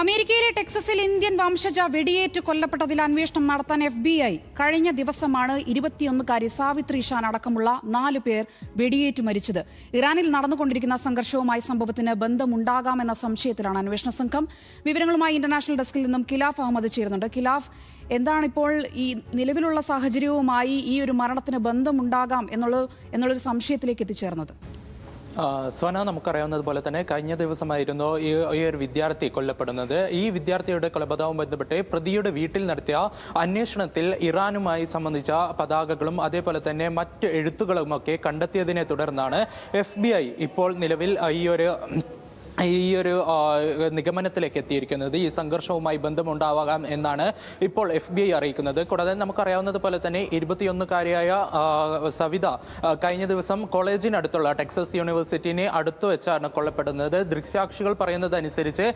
അമേരിക്കയിലെ ടെക്സസിൽ ഇന്ത്യൻ വംശജ വെടിയേറ്റ് കൊല്ലപ്പെട്ടതിൽ അന്വേഷണം നടത്താൻ FBI കഴിഞ്ഞ ദിവസമാണ് 21-കാരി സാവിത്രി ഷാൻ അടക്കമുള്ള 4 പേർ വെടിയേറ്റ് മരിച്ചത്. ഇറാനിൽ നടന്നുകൊണ്ടിരിക്കുന്ന സംഘർഷവുമായി സംഭവത്തിന് ബന്ധമുണ്ടാകാമെന്ന സംശയത്തിലാണ് അന്വേഷണ സംഘം. വിവരങ്ങളുമായി ഇന്റർനാഷണൽ ഡെസ്കിൽ നിന്നും ഖിലാഫ് അഹമ്മദ് ചേരുന്നുണ്ട്. ഖിലാഫ്, എന്താണിപ്പോൾ ഈ നിലവിലുള്ള സാഹചര്യവുമായി ഈ ഒരു മരണത്തിന് ബന്ധമുണ്ടാകാം എന്നുള്ളൊരു സംശയത്തിലേക്ക് എത്തിച്ചേർന്നത്? സോന, നമുക്കറിയാവുന്നതുപോലെ തന്നെ കഴിഞ്ഞ ദിവസമായിരുന്നു ഈ ഒരു വിദ്യാർത്ഥി കൊല്ലപ്പെടുന്നത്. ഈ വിദ്യാർത്ഥിയുടെ കൊലപാതകവും ബന്ധപ്പെട്ട് പ്രതിയുടെ വീട്ടിൽ നടത്തിയ അന്വേഷണത്തിൽ ഇറാനുമായി സംബന്ധിച്ച പതാകകളും അതേപോലെ തന്നെ മറ്റ് എഴുത്തുകളുമൊക്കെ കണ്ടെത്തിയതിനെ തുടർന്നാണ് FBI ഇപ്പോൾ നിലവിൽ ഈ ഒരു നിഗമനത്തിലേക്ക് എത്തിയിരിക്കുന്നത്. ഈ സംഘർഷവുമായി ബന്ധമുണ്ടാവാം എന്നാണ് ഇപ്പോൾ FBI അറിയിക്കുന്നത്. കൂടാതെ നമുക്കറിയാവുന്നതുപോലെ തന്നെ 21-കാരിയായ സവിത കഴിഞ്ഞ ദിവസം കോളേജിനടുത്തുള്ള ടെക്സസ് യൂണിവേഴ്സിറ്റിനെ അടുത്ത് വെച്ചാണ് കൊല്ലപ്പെടുന്നത്. ദൃക്സാക്ഷികൾ പറയുന്നത് അനുസരിച്ച്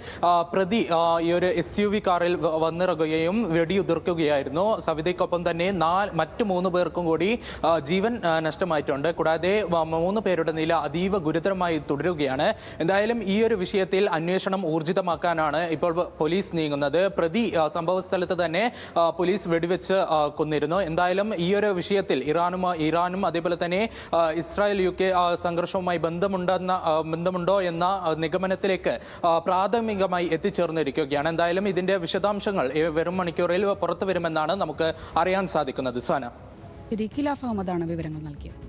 പ്രതി ഈ ഒരു SUV കാറിൽ വന്നിറങ്ങുകയും വെടിയുതിർക്കുകയായിരുന്നു. സവിതയ്ക്കൊപ്പം തന്നെ മറ്റ് 3 പേർക്കും കൂടി ജീവൻ നഷ്ടമായിട്ടുണ്ട്. കൂടാതെ 3 പേരുടെ നില അതീവ ഗുരുതരമായി തുടരുകയാണ്. എന്തായാലും ഈ ഒരു വിഷയത്തിൽ അന്വേഷണം ഊർജിതമാക്കാനാണ് ഇപ്പോൾ പോലീസ് നീങ്ങുന്നത്. പ്രതി സംഭവ സ്ഥലത്ത് തന്നെ പോലീസ് വെടിവെച്ച് കൊന്നിരുന്നു. എന്തായാലും ഈ ഒരു വിഷയത്തിൽ ഇറാനും അതേപോലെ തന്നെ ഇസ്രായേൽ UK സംഘർഷവുമായി ബന്ധമുണ്ടോ എന്ന നിഗമനത്തിലേക്ക് പ്രാഥമികമായി എത്തിച്ചേർന്നിരിക്കുകയാണ്. എന്തായാലും ഇതിന്റെ വിശദാംശങ്ങൾ വരും മണിക്കൂറിൽ പുറത്തു വരുമെന്നാണ് നമുക്ക് അറിയാൻ സാധിക്കുന്നത്. സോന, ഖിലാഫ് അഹമ്മദാണ് വിവരങ്ങൾ നൽകിയത്.